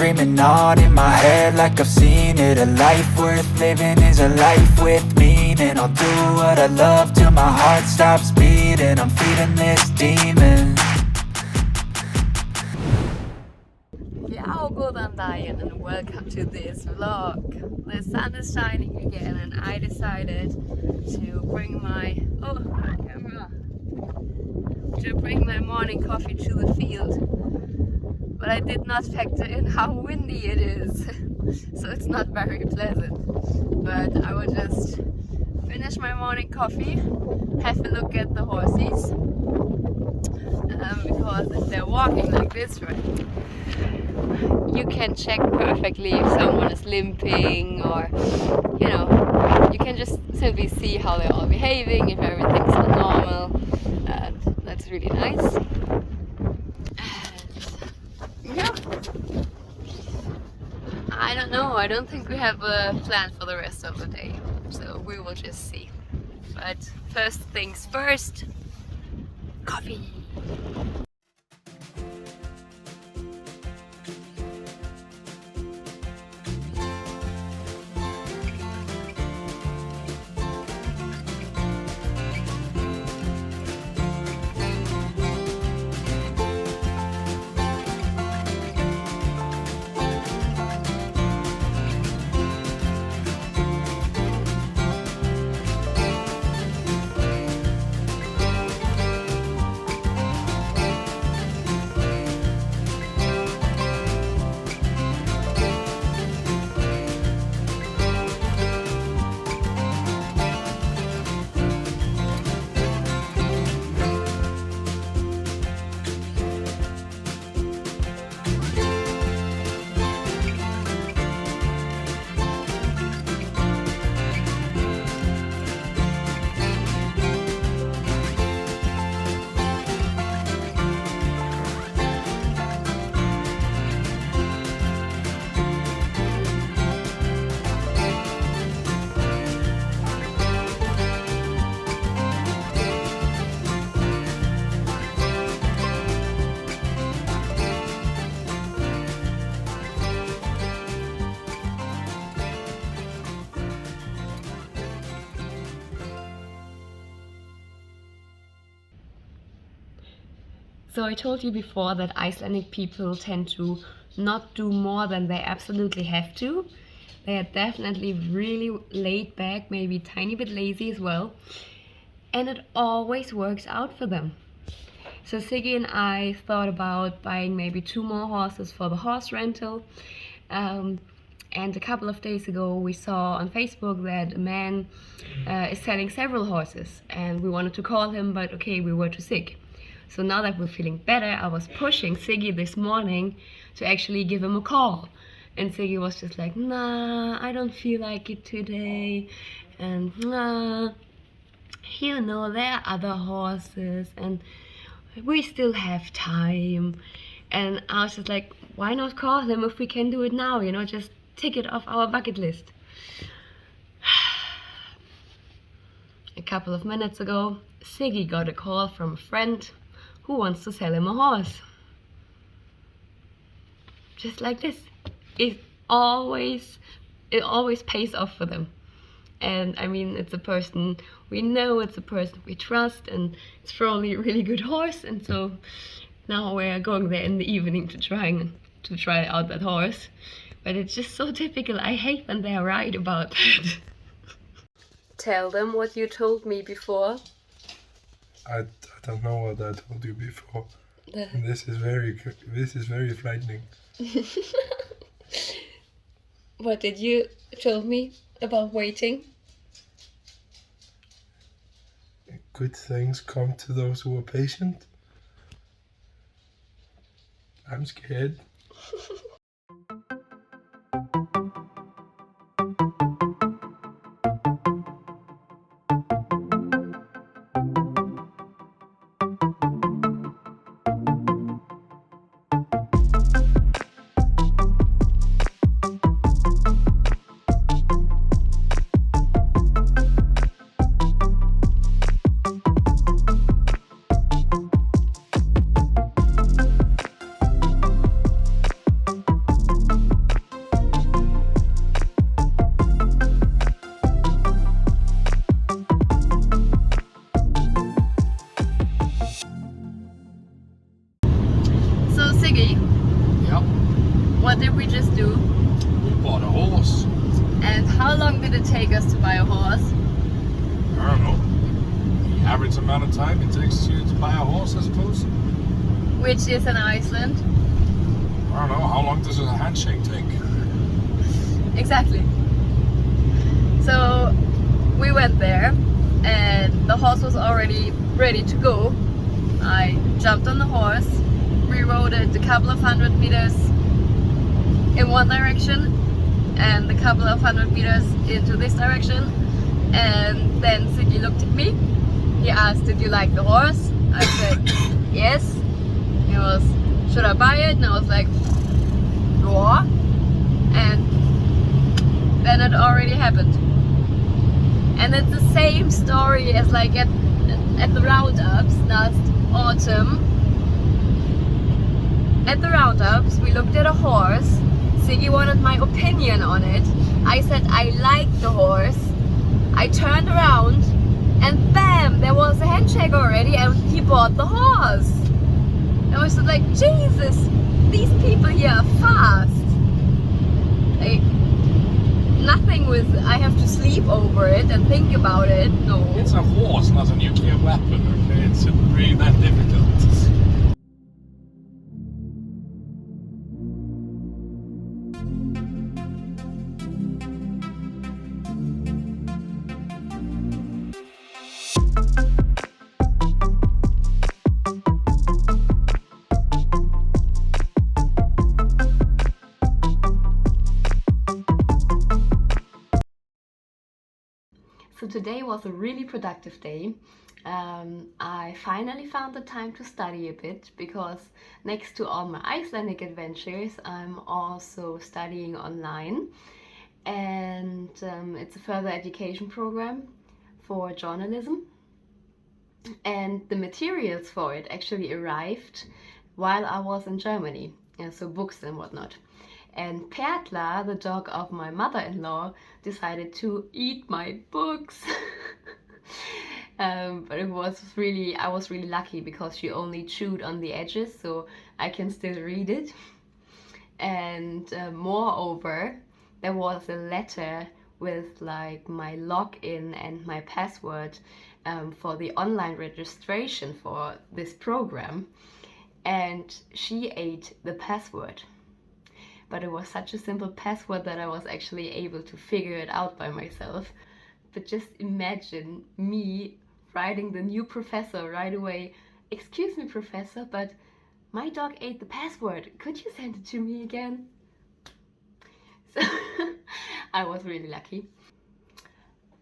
screaming on in my head like I've seen it. A life worth living is a life with meaning. I'll do what I love till my heart stops beating. I'm feeding this demon. Ciao, godan dagen, and welcome to this vlog. The sun is shining again, and I decided to bring my morning coffee to the field. But I did not factor in how windy it is, so it's not very pleasant. But I will just finish my morning coffee, have a look at the horses, because if they're walking like this, right, you can check perfectly if someone is limping, or you can just simply see how they're all behaving, if everything's normal. That's really nice. And yeah, I don't know, I don't think we have a plan for the rest of the day, so we will just see. But first things first, coffee. So I told you before that Icelandic people tend to not do more than they absolutely have to. They are definitely really laid back, maybe a tiny bit lazy as well. And it always works out for them. So Siggy and I thought about buying maybe 2 more horses for the horse rental. And a couple of days ago we saw on Facebook that a man is selling several horses. And we wanted to call him, but okay, we were too sick. So now that we're feeling better, I was pushing Siggy this morning to actually give him a call. And Siggy was just like, nah, I don't feel like it today. And nah, there are other horses and we still have time. And I was just like, why not call him if we can do it now? Just tick it off our bucket list. A couple of minutes ago, Siggy got a call from a friend who wants to sell him a horse. Just like this. It always pays off for them. And I mean, it's a person we know, it's a person we trust, and it's probably a really good horse. And so now we're going there in the evening to try out that horse. But it's just so typical. I hate when they're right about that. Tell them what you told me before. I don't know what I told you before. This is very frightening. What did you tell me about waiting? Good things come to those who are patient. I'm scared. did it take us to buy a horse? I don't know. The average amount of time it takes you to buy a horse, I suppose. Which is in Iceland. I don't know. How long does a handshake take? Exactly. So we went there and the horse was already ready to go. I jumped on the horse, we rode it a couple of 100 meters in one direction and a couple of 100 meters into this direction, and then Siggy looked at me. He asked, "Did you like the horse?" I said yes. He was, "Should I buy it?" And I was like, "Yeah." And then it already happened. And it's the same story as like at the roundups last autumn. At the roundups we looked at a horse. Siggy wanted my opinion on it. I said I liked the horse. I turned around and bam, there was a handshake already and he bought the horse. And I was just like, Jesus, these people here are fast. Like, nothing with I have to sleep over it and think about it. No. It's a horse, not a nuclear weapon, okay? It's not really that difficult. So today was a really productive day. I finally found the time to study a bit because next to all my Icelandic adventures, I'm also studying online, and it's a further education program for journalism, and the materials for it actually arrived while I was in Germany, so books and whatnot. And Pertla, the dog of my mother-in-law, decided to eat my books. But I was really lucky because she only chewed on the edges, so I can still read it. And moreover, there was a letter with like my login and my password for the online registration for this program, and she ate the password. But it was such a simple password that I was actually able to figure it out by myself. But just imagine me writing the new professor right away, "Excuse me, professor, but my dog ate the password. Could you send it to me again?" So I was really lucky.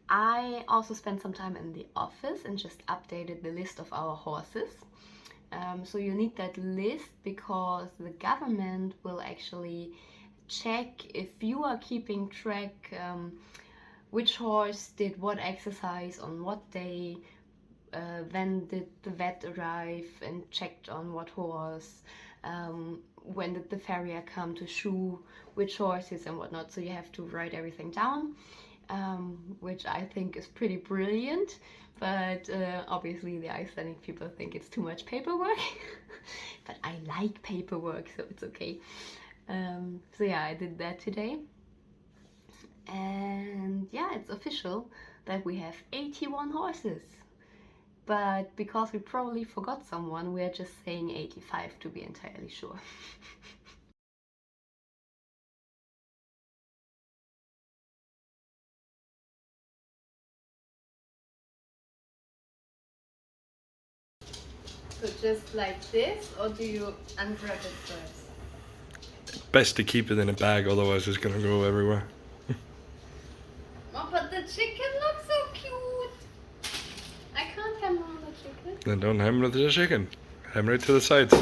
I also spent some time in the office and just updated the list of our horses. So you need that list because the government will actually check if you are keeping track which horse did what exercise on what day, when did the vet arrive and checked on what horse, when did the farrier come to shoe which horses and whatnot. So you have to write everything down, which I think is pretty brilliant. But obviously the Icelandic people think it's too much paperwork. But I like paperwork, so it's okay. So yeah, I did that today. And yeah, it's official that we have 81 horses. But because we probably forgot someone, we're just saying 85 to be entirely sure. So just like this, or do you unwrap it first? Best to keep it in a bag, otherwise it's gonna go everywhere. Oh, but the chicken looks so cute. I can't hammer on the chicken. Then don't hammer the chicken. Hammer it to the sides.